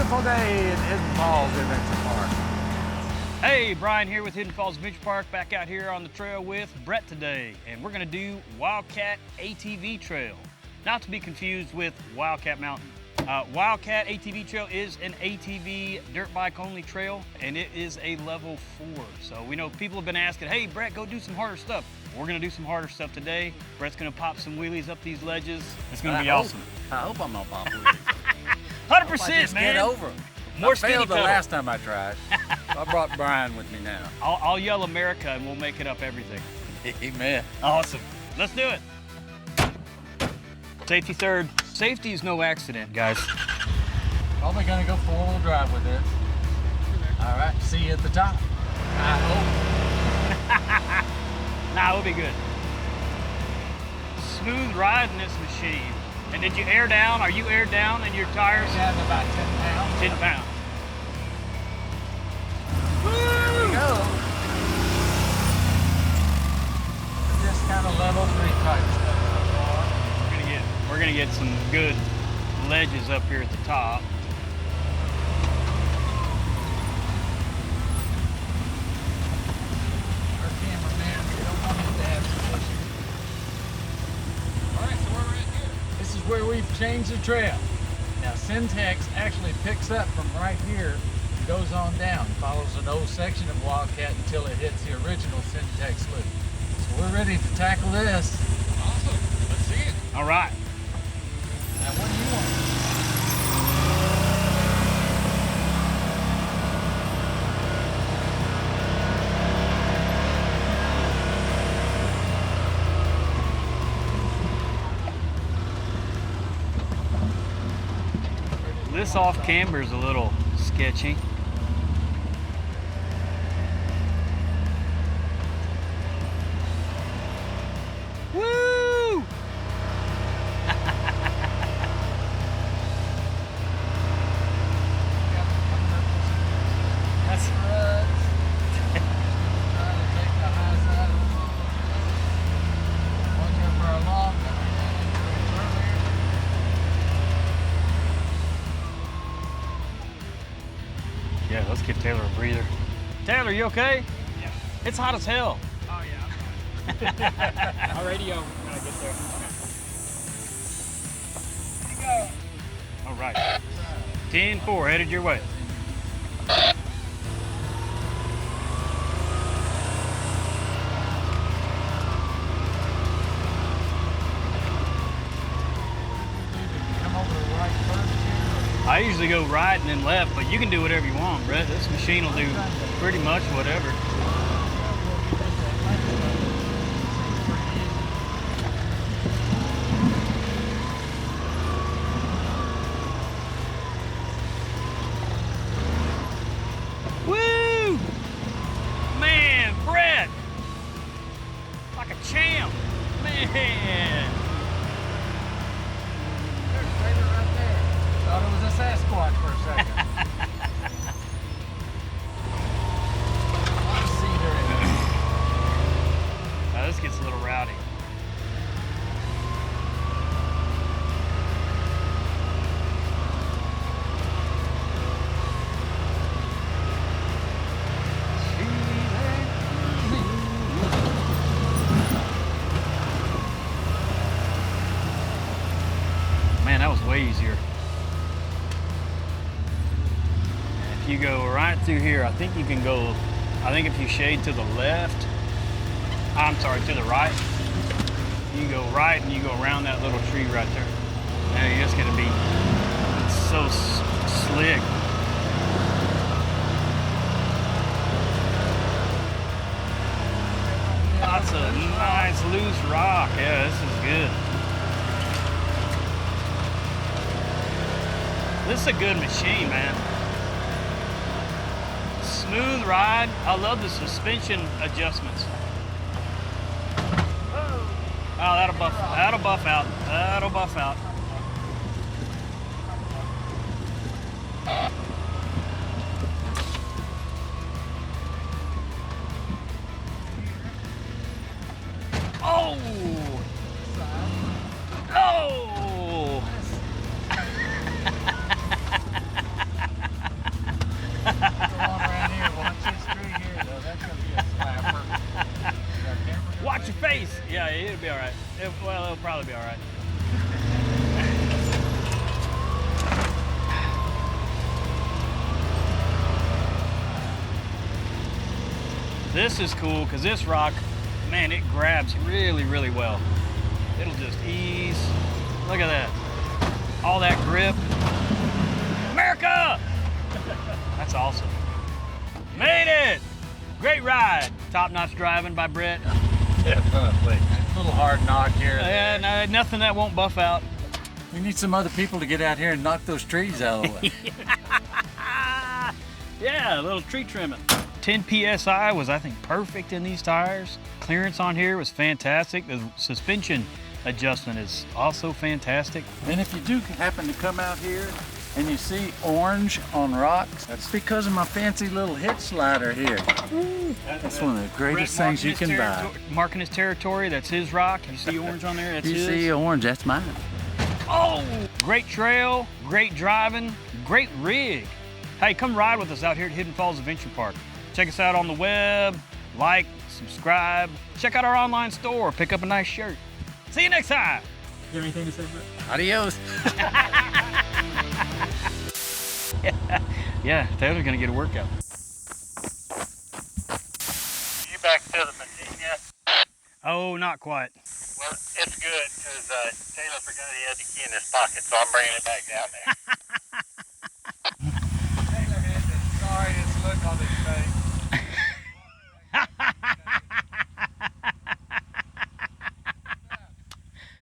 beautiful day in Hidden Falls Adventure Park. Hey, Brian here with Hidden Falls Adventure Park, back out here on the trail with Brett today, and we're gonna do WildCat ATV Trail, not to be confused with Wildcat Mountain. WildCat ATV Trail is an ATV dirt bike only trail, and it is a level 4. So we know people have been asking, hey Brett, go do some harder stuff. We're gonna do some harder stuff today. Brett's gonna pop some wheelies up these ledges. It's gonna be awesome. I hope I'm gonna pop wheelies. 100%, man. Get over them. More I failed the pedal. last time I tried. I brought Bryan with me now. I'll yell America and we'll make it up everything. Amen. Awesome. Let's do it. Safety third. Safety is no accident, guys. Probably gonna go 4-wheel drive with this. All right, see you at the top. I hope. Nah, we'll be good. Smooth ride in this machine. And did you air down? Are you aired down in your tires? Yeah, about 10 pounds. 10 pounds. There we go. Just kind of level 3 type stuff so far. We're gonna get some good ledges up here at the top. Our cameraman, we don't want him to have some issues. All right, so we're right here. This is where we've changed the trail. Now, Centex actually picks up from right here and goes on down, follows an old section of WildCat until it hits the original Centex loop. So we're ready to tackle this. Awesome. Let's see it. All right. Now, what do you want? This off camber is a little sketchy. Woo! That's Yeah, let's give Taylor a breather. Taylor, you okay? Yeah. It's hot as hell. Oh yeah. I'll radio when I get there. Here you go. All right. 10-4, headed your way. I usually go right and then left, but you can do whatever you want, Brett. This machine will do pretty much whatever. Woo! Man, Brett! Like a champ! Man! There's a trailer right there. Thought it was a Sasquatch for a second. Let's see there. Now this gets a little rowdy. Man, that was way easier. If you go right through here, I think you can go, I think if you shade to the left, I'm sorry, to the right, you go right and you go around that little tree right there. And you're just gonna be, it's so slick. Lots of nice loose rock. Yeah, this is good. This is a good machine, man. Smooth ride. I love the suspension adjustments. Oh, that'll buff out. That'll buff out. Oh! Oh! This is cool because this rock, man, it grabs really, really well. It'll just ease. Look at that. All that grip. America! That's awesome. Made it! Great ride. Top-notch driving by Brett. Definitely. A little hard knock here. And nothing that won't buff out. We need some other people to get out here and knock those trees out of the way. Yeah, a little tree trimming. 10 PSI was, I think, perfect in these tires. Clearance on here was fantastic. The suspension adjustment is also fantastic. And if you do happen to come out here and you see orange on rocks, that's because of my fancy little hitch slider here. That's one of the greatest things you can buy. Marking his territory, that's his rock. You see orange on there, that's You his. see orange, that's mine. Oh, great trail, great driving, great rig. Hey, come ride with us out here at Hidden Falls Adventure Park. Check us out on the web, like, subscribe, check out our online store, pick up a nice shirt. See you next time. You have anything to say, Brett? Adios. Yeah, Taylor's gonna get a workout. You back to the machine yet? Oh, not quite. Well, it's good because Taylor forgot he had the key in his pocket, so I'm bringing it back down there.